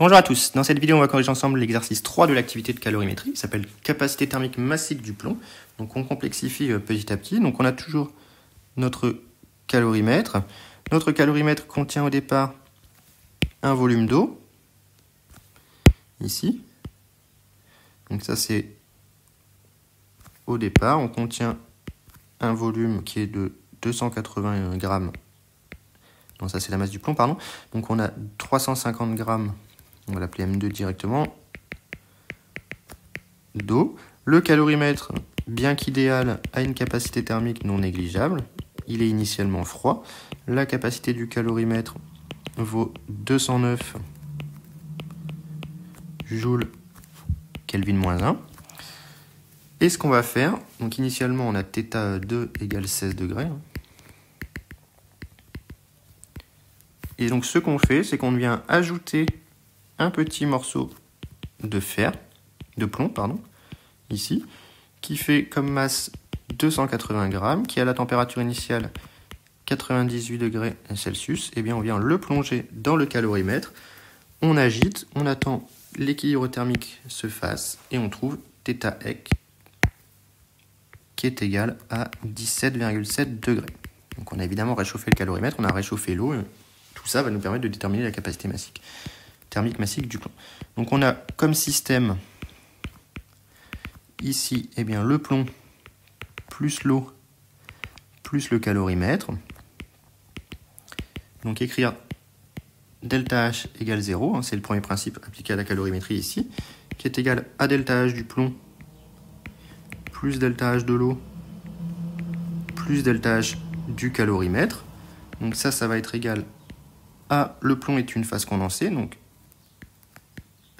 Bonjour à tous, dans cette vidéo on va corriger ensemble l'exercice 3 de l'activité de calorimétrie, qui s'appelle capacité thermique massique du plomb. Donc on complexifie petit à petit, donc on a toujours notre calorimètre. Notre calorimètre contient au départ un volume d'eau, ici. Donc ça c'est au départ, on contient un volume qui est de 280 grammes. Non, ça c'est la masse du plomb, pardon. Donc on a 350 grammes. On va l'appeler M2 directement, d'eau. Le calorimètre, bien qu'idéal, a une capacité thermique non négligeable. Il est initialement froid. La capacité du calorimètre vaut 209 joules Kelvin-1. Et ce qu'on va faire, donc initialement on a θ2 égale 16 degrés. Et donc ce qu'on fait, c'est qu'on vient ajouter un petit morceau de plomb, ici, qui fait comme masse 280 grammes, qui a la température initiale 98 degrés Celsius. Et bien on vient le plonger dans le calorimètre, on agite, on attend l'équilibre thermique se fasse, et on trouve θec qui est égal à 17,7 degrés. Donc on a évidemment réchauffé le calorimètre, on a réchauffé l'eau, tout ça va nous permettre de déterminer la capacité thermique massique du plomb. Donc on a comme système ici le plomb plus l'eau plus le calorimètre. Donc écrire ΔH égale 0, c'est le premier principe appliqué à la calorimétrie ici, qui est égal à ΔH du plomb plus ΔH de l'eau plus ΔH du calorimètre. Donc ça va être égal à, le plomb est une phase condensée, donc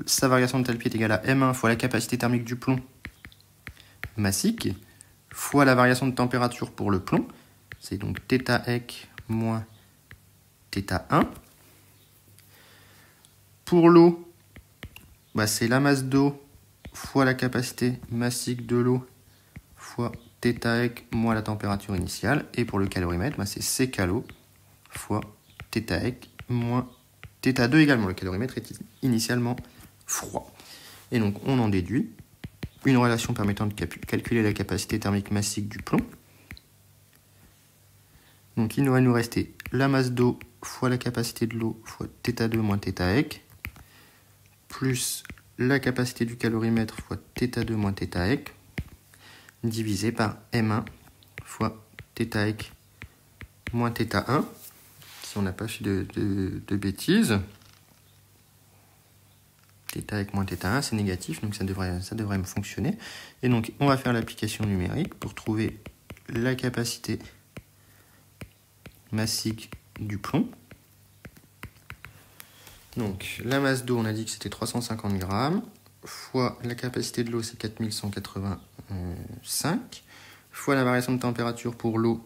sa variation de enthalpie est égale à M1 fois la capacité thermique du plomb massique fois la variation de température pour le plomb. C'est donc θec moins θ1. Pour l'eau, c'est la masse d'eau fois la capacité massique de l'eau fois θec moins la température initiale. Et pour le calorimètre, c'est C calo fois θec moins θ2 également. Le calorimètre est initialement froid. Et donc on en déduit une relation permettant de calculer la capacité thermique massique du plomb. Donc il va nous rester la masse d'eau fois la capacité de l'eau fois θ2 moins θec plus la capacité du calorimètre fois θ2 moins θec divisé par M1 fois θec moins θ1, si on n'a pas fait de bêtises. θec moins θ1, c'est négatif, donc ça devrait me fonctionner. Et donc, on va faire l'application numérique pour trouver la capacité massique du plomb. Donc, la masse d'eau, on a dit que c'était 350 grammes, fois la capacité de l'eau, c'est 4185, fois la variation de température pour l'eau,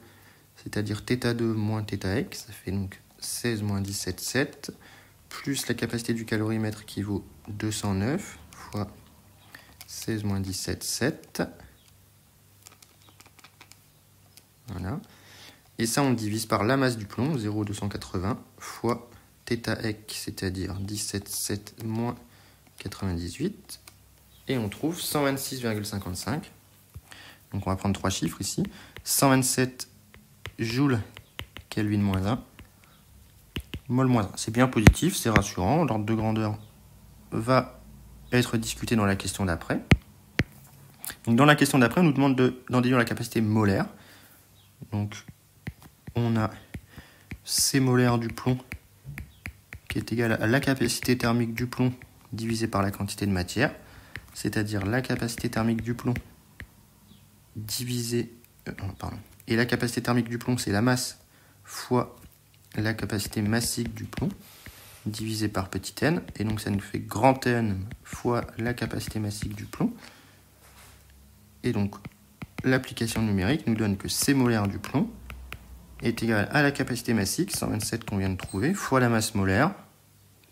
c'est-à-dire θ2 moins θec, ça fait donc 16 moins 17,7, plus la capacité du calorimètre qui vaut 209 fois 16 moins 17,7. Voilà. Et ça, on divise par la masse du plomb, 0,280, fois θec, c'est-à-dire 17,7 moins 98. Et on trouve 126,55. Donc on va prendre trois chiffres ici. 127 joules Kelvin-1. Mol-1. C'est bien positif, c'est rassurant. L'ordre de grandeur va être discuté dans la question d'après. Donc dans la question d'après, on nous demande d'en déduire la capacité molaire. Donc on a C molaire du plomb qui est égal à la capacité thermique du plomb divisé par la quantité de matière, c'est-à-dire la capacité thermique du plomb divisé... Et la capacité thermique du plomb, c'est la masse fois la capacité massique du plomb divisé par petit n, et donc ça nous fait grand N fois la capacité massique du plomb. Et donc l'application numérique nous donne que C molaire du plomb est égal à la capacité massique, 127 qu'on vient de trouver, fois la masse molaire,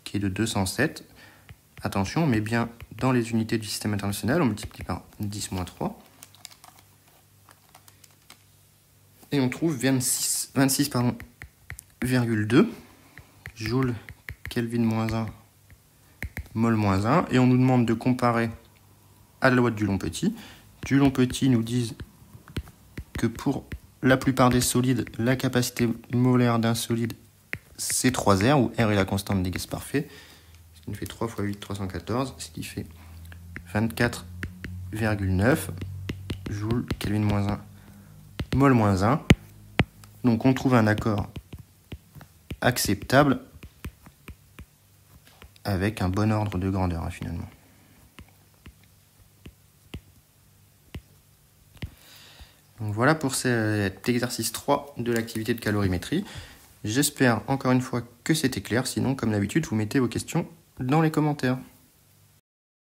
qui est de 207. Attention, on met bien dans les unités du système international, on multiplie par 10-3. Et on trouve 26,2 joules Kelvin-1 mol moins 1. Et on nous demande de comparer à la loi du Long-Petit. Du Long-Petit nous disent que pour la plupart des solides, la capacité molaire d'un solide, c'est 3R, où R est la constante des gaz parfaits. Ce qui nous fait 3 x 8, 314, ce qui fait 24,9 joules Kelvin moins 1, mol moins 1. Donc on trouve un accord acceptable avec un bon ordre de grandeur finalement. Donc voilà pour cet exercice 3 de l'activité de calorimétrie. J'espère encore une fois que c'était clair, sinon comme d'habitude vous mettez vos questions dans les commentaires.